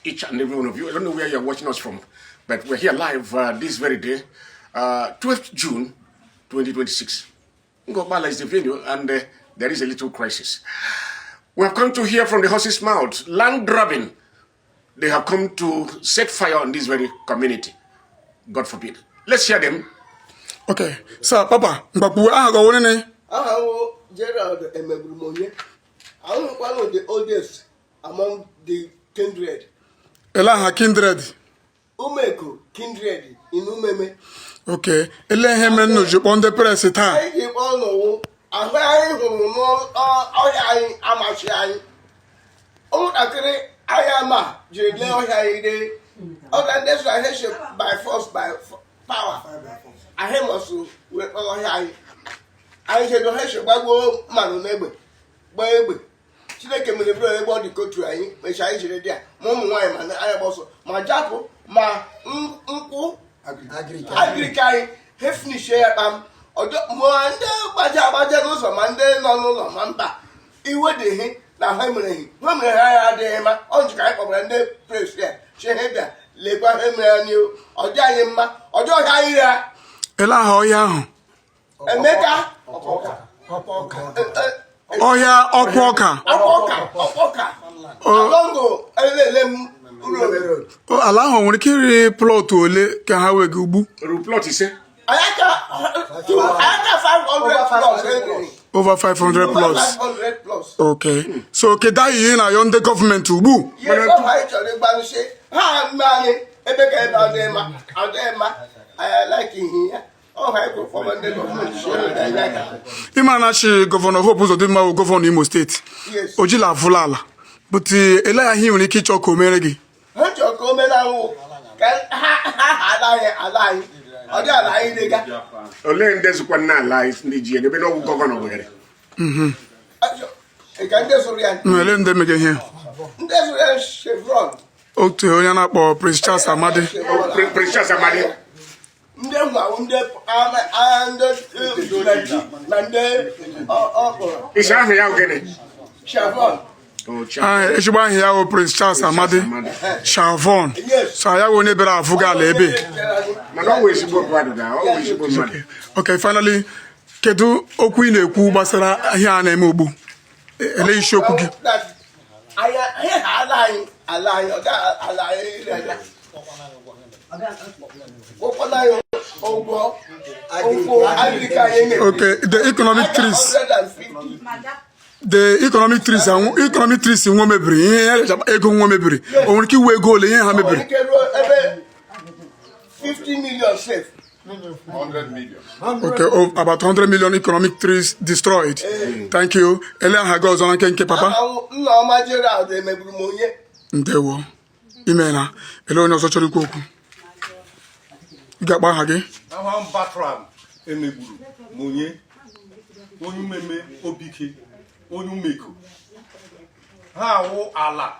each and every one of you. I don't know where you're watching us from, but we're here live this very day, 12th June 2026. Ngobala is the venue, and there is a little crisis. We have come to hear from the horse's mouth, land grabbing. They have come to set fire on this very community. God forbid. Let's hear them. Okay, so Papa, Mgbeke, Gerald I am one of the oldest among the kindred. Elaha kindred. Umeko kindred in Umeme. Okay, Elehem no Japan de press it. I give all no. I know Amashi. Oh, I am a Jeleo Haide. Oh, and that's why I should by force, by power. I am also with all high. I said, no, I should go, man, neighbor. Baby. She like me the brother body go to I, which I should there. Mom, why, man, I am also my japo, my uncle, agrikai, hefni share, or Monday, Baja, Monday, no, Mamba. He would he, now Hemley, women hire them, on the type of Monday, place there. She had that, labor him you, or Diana, or don't hire. Elahoya. And make her. Oh yeah, Oka. Alongo, Oh, allow when carry plot to le can have a gubu. Plot is it? I have 500 plus. Over 500 plus. 500 plus. Okay. So Kedai in a the government to boo. Yes, I like it here. Oh, I go for the government. Imanashi Governor Hope was the governor Imo State. Yes. Ojila Fulala. But Ella he only kitch or comeregi. Hunt your comment out. I Only in this one now lies in the G, and they know governor with it. I can't just orient. No, let them again here. That's where Chevron. Oh, to Oyana or Prince Charles Amadi. Prince Charles Amadi. Is that how you get it? Chevron. She want here Prince Charles Amadi. Chavon. Yes. So I will never have Fuga Lebe. But always go now. Always go money. Okay, finally, Kedu Okuine Kubasara here and Mobu. Ele Shokuki. Okay, the economic trees. The economic trees in Womebri, Ego Womebri, or Kiwe go in Hamebri. 50 million safe. 100 million. Okay, about 100 million economic trees destroyed. Thank you. Ela Hagos on Kenke Papa. No, my Gerald, they may be more yet. Ndewo. Imena. Elo no sochori koku. Gaba hage. Aham Batram Emeburu Monye Onyumeme Obike Onyumeko. Ha wo ala.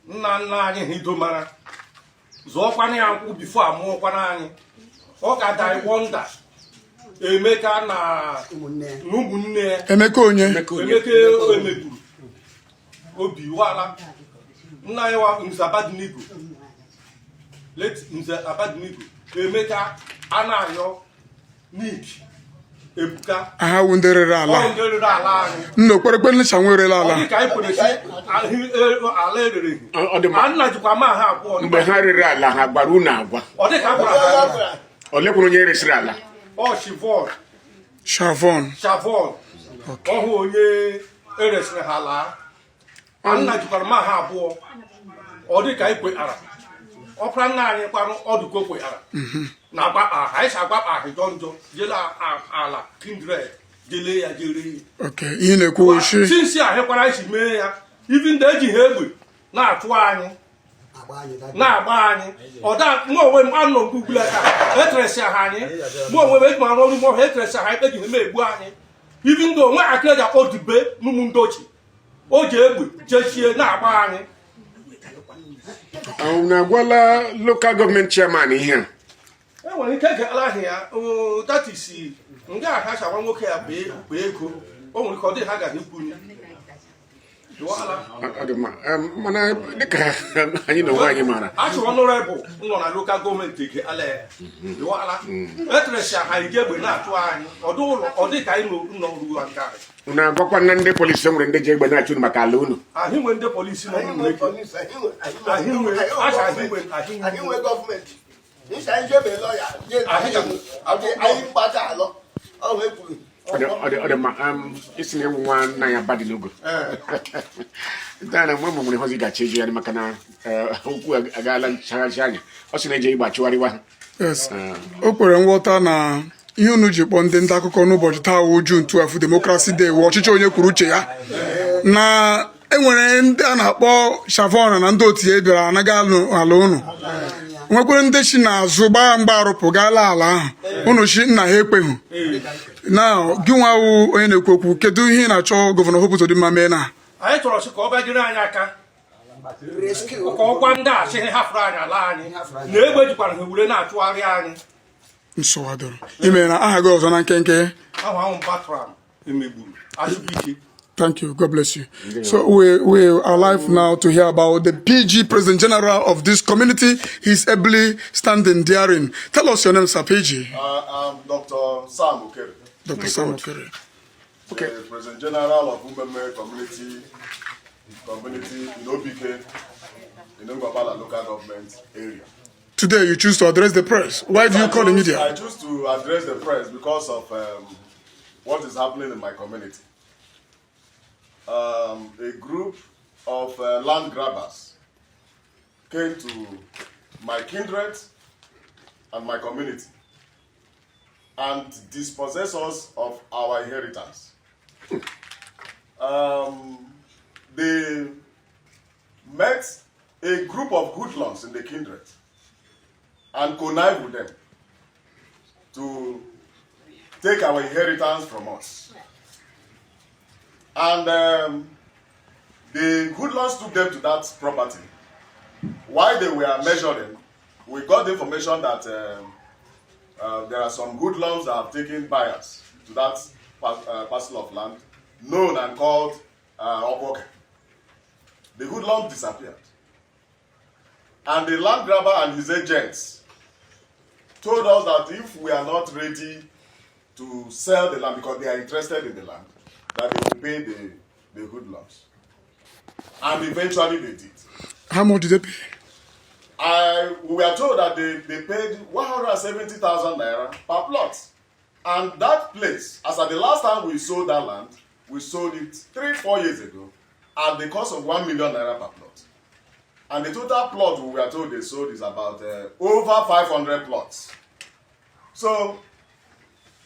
Nna anyị hidomara. Zọkwana ya nkwụ before amụọkwana anyị. Ọ ka dai wonder. Emeka na n'umunne. Emeka onye. Emeka Emeburu. Obi wala. Nna ya wa Nzabadinigo. Let Nzabadinigo. Emeka anayo Nick Ebuka. Aha wundere ala. Wundere ala anyị. Nno kwerekwe ni sanwere ala. Ọ dị ka anyị kwere si ala erere. Anna jikwa ma ha abụọ. Mgbe ha rere ala ha gbara unu agwa. Ọ dị ka gwara. Ole kwuru onye resiri ala. Ọ Chavon. Ọ hụ onye eresiri ha ala. Anna jikwa ma ha abụọ. Ọ dị ka anyị kwere. Opera nani kwanu oduko kwe ara. Na agba anyị agba ahịjọ jela ala kindred jele ya jere. Okay, ihe na-ekwu oshi. Since ahịkwara isi mee ya, even the eji ha egbe na-atụ anyị. Na-agba anyị. Ọda mụ onwe m anọ Google aka. Etresi ha anyị. Mụ onwe m eji ma ọrụ mụ etresi ha anyị eji ha egbu anyị. Even though nwa akịja odibe n'ụmụ ndochi. O ji egbe jechie na-agba anyị. Unagwala local government chairman here. When you take a lot here, that is nga ha shawa nwoke ya be ego. O nwere ka ọ dị ha ga hepuni. Mana dịka anyị na onwe anyị mara. Achụ honorable nọ na local gọọmenti gị ale. Iwala. Etresi ha igegbe na-atụ anyị. Ọ dị ka anyị nọ ruo ngarị. Unu agwakwa na ndị polisi nwere ndị ji egbe na-achụ unu maka ala unu. Anyị nwe ndị polisi nọ n'ụlọ Anyị nwe gọọmenti. Isi anyị jebe lọya. Anyị mkpata alọ. Ọ wee kwuru. Ọ dị mma isi na ewu nwa nna ya badị n'ogo. Ntaana mwe nwere hozi gachi eji ya maka na okwu agaala nchaghachi anya. Ọ sị na eje igba chụgharịwa. Yes. O kwere nghọta na ihe unu ji kpọọ ndị nta akụkọ n'ụbọchị taa wụ June 12 Democracy Day wụ ọchịchị onye kwuru uche ya na enwere ndị a na-akpọ Shavon na ndị otu ya bịara anaghị ala unu nwekwere ndị si n'azụ gbaa mgba arụpụ gaala ala ahụ unu si nna ha ekpeghị na gị nwa wụ onye na-ekwu okwu kedu ihe ị na-achọ gọvanọ Hope Uzodimma mee na anyị chọrọ sị ka ọ bịajiri anyị aka ka ọkwa ndị a sị hafụrụ anyị ala anyị na egbe jikwara ha wure na-achụgharị anyị nsọwadoro ime na aha gị ọzọ na nkenke ahụ Batram emegburu Azubike. Thank you. God bless you. So we are live now to hear about the PG President General of this community. He's ably standing daring. Tell us your name, Sir PG. I'm Dr. Sam Okere. Dr. Sam Okere. Okay. The President General of Mgbeke community in Obike, in Ngwabala local government area. Today you choose to address the press. Why do you call the media? I choose to address the press because of what is happening in my community. A group of land grabbers came to my kindred and my community and dispossessed us of our inheritance. They met a group of hoodlums in the kindred and connived with them to take our inheritance from us. And the hoodlums took them to that property. While they were measuring, we got the information that there are some hoodlums that have taken buyers to that parcel of land, known and called Opoke. The hoodlums disappeared. And the land grabber and his agents told us that if we are not ready to sell the land because they are interested in the land, that they will pay the hoodlums. And eventually they did. How much did they pay? We were told that they paid 170,000 naira per plot. And that place, as at the last time we sold that land, we sold it 3-4 years ago at the cost of 1 million naira per plot. And the total plot we were told they sold is about over 500 plots. So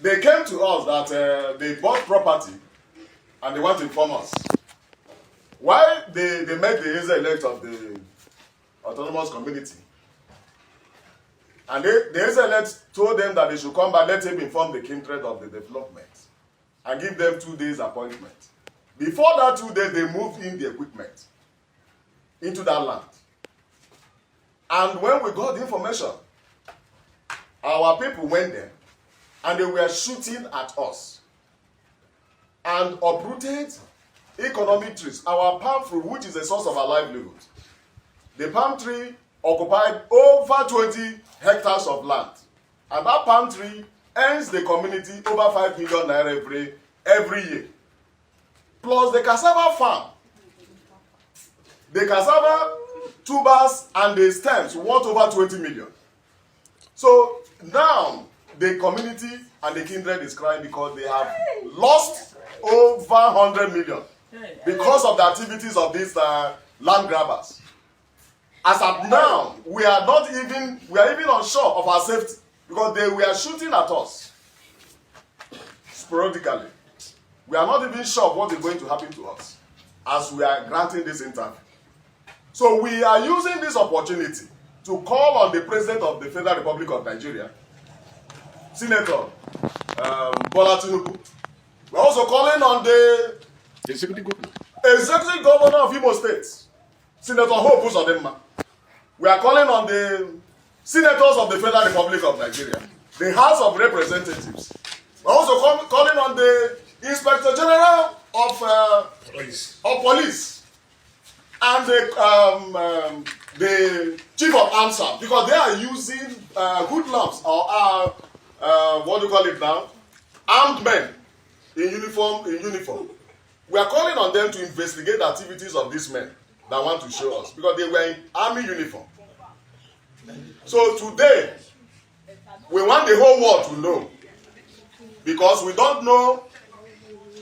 they came to us that they bought property and they want to inform us. Why they met the elect of the autonomous community. And the elect told them that they should come back, let him inform the kindred of the development and give them 2 days appointment. Before that 2 days, they moved in the equipment into that land. And when we got the information, our people went there and they were shooting at us and uprooted economic trees. Our palm fruit, which is a source of our livelihood, the palm tree occupied over 20 hectares of land. And that palm tree earns the community over 5 million naira every year. Plus the cassava farm. The cassava tubers and the stems worth over 20 million. So now the community and the kindred is crying because they have lost over 100 million because of the activities of these land grabbers. As of now, we are even unsure of our safety because they were shooting at us sporadically. We are not even sure of what is going to happen to us as we are granting this interview. So we are using this opportunity to call on the President of the Federal Republic of Nigeria, Senator Bola Tinubu. We're also calling on the Executive Governor of Imo State, Senator Hope Uzodimma. We are calling on the senators of the Federal Republic of Nigeria, the House of Representatives. We're also calling on the Inspector General of Police, and the chief of AMSA, because they are using hoodlums or what do you call it now? Armed men in uniform. We are calling on them to investigate the activities of these men that want to show us, because they were in army uniform. So today, we want the whole world to know, because we don't know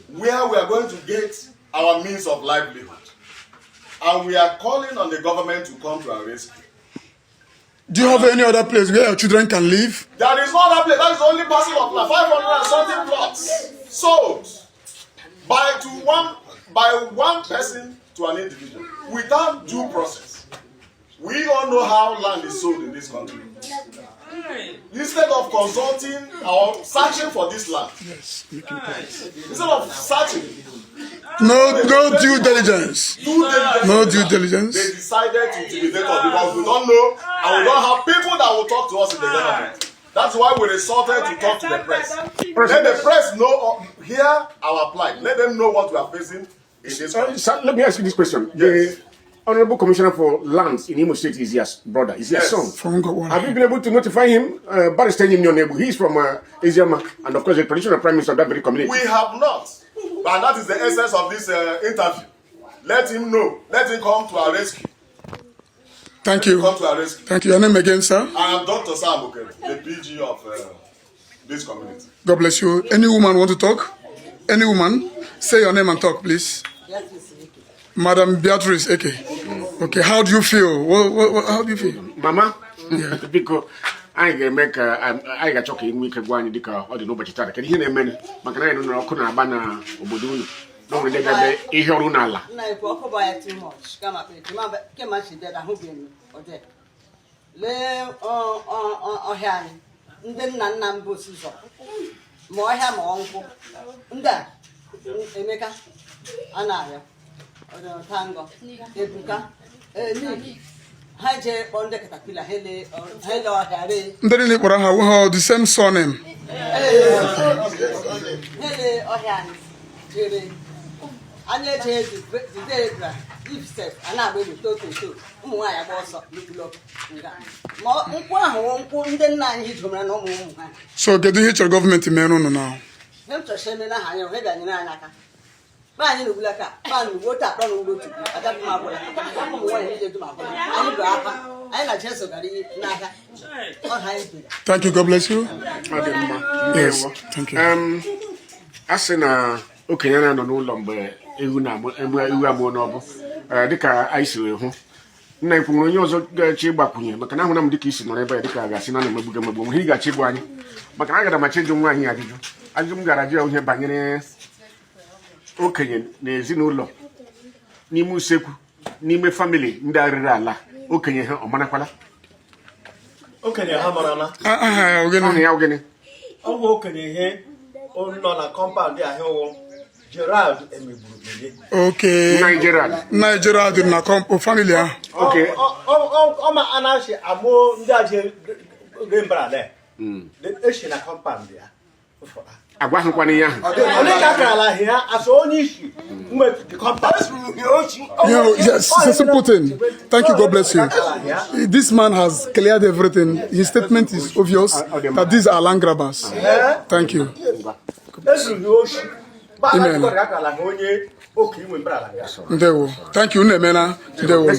where we are going to get our means of livelihood. And we are calling on the government to come to our rescue. Do you have any other place where your children can live? There is no other place. That is the only parcel of land. 500 and something plots sold by one person to an individual without due process. We all know how land is sold in this country. Instead of consulting or searching for this land, instead of searching, No due diligence. No due diligence. They decided to intimidate us because we don't know and we don't have people that will talk to us in the government. That's why we resorted to talk to the press. Let the press know, hear our plight. Let them know what we are facing in this country. Sir, let me ask you this question. Yes. The Honorable Commissioner for Lands in Imo State is your brother, is your son. From God, Have you been able to notify him? Barrister Nyonyebu, he is from Asiama, and of course the traditional prime minister of that very community. We have not. And that is the essence of this interview. Let him know. Let him come to our rescue. Thank you. Come to our rescue. Thank you. Your name again, sir? I am Dr. Mgbeke, the PG of this community. God bless you. Any woman want to talk? Any woman? Say your name and talk, please. Madam Beatrice Eke. Okay, how do you feel? How do you feel? Mama? Yeah. Because I can make I got choking week ago and Dika or the nobody started. Can you hear me? Macana no kuna bana obodun. No we dey e heru na ala. Na e ko buy too much. Kama pe ke ma shi dey da hu bi ni o dey. Le o hia ni. Ndị nna nna m bụ Suzo. Ma ọhịa ma ọnkwụ. Nda Emeka Anayo. Tango, Ebuka, Ni, Haje, on the Caterpillar, hello, Harry. Ndani kora ha the same surname. Hello, Ohan, Jerry. Anya the Debra, deep step, and I will talk to Mwaya Bossa, look. More, then 9 hit from no more. So get the hit your government in Meron now. Help to send me a higher head and Naka. Báyìí ló wúlẹ̀ ká báyìí ló wọ́tà pọ́n ló lójú àdàbí máa bọ̀ ẹ̀ wọ́n yẹn lè dùn máa bọ̀ ẹ̀ ayé ló apá ayé là jẹ́ sọ̀gàrí n'aka ọ̀hà yẹn gbèrè. Thank you, God bless you. Yes, thank you. Asị na okenye na-anọ n'ụlọ mgbe ewu amụọ n'ọbụ dịka anyị siri hụ nna ikwu nwere onye ọzọ ga-eche ịgbakwunye maka na ahụna m dịka isi nọrọ ebe ya dịka ga-asị na na-emegbu emegbu ihe ị ga-achị ịgwa anyị maka na agara m achị ịjụ nwa anyị ajụjụ m gara jụọ ihe banyere okenye na ezinụlọ n'ime usekwu n'ime family ndị arịrị ala okenye ha ọmanakwala okenye ha marana Aha, ya ogene ọ bụ okenye ihe nọ na compound ahịa Gerald emegburu. Okay. Nigeria dị na family ahụ. Okay. Ọ ma anaghị amụ ndị aje rembra le. Eshi na compound ya. Agwa hụkwana ihe ahụ. Onye ka akara ahịa asọ onye isi mgbe the compound. Yes, it's a simple thing. Thank you, God bless you. This man has cleared everything. His statement is obvious that these are land grabbers. Thank you. Amen. Ndewo. Thank you, Nemena. Ndewo.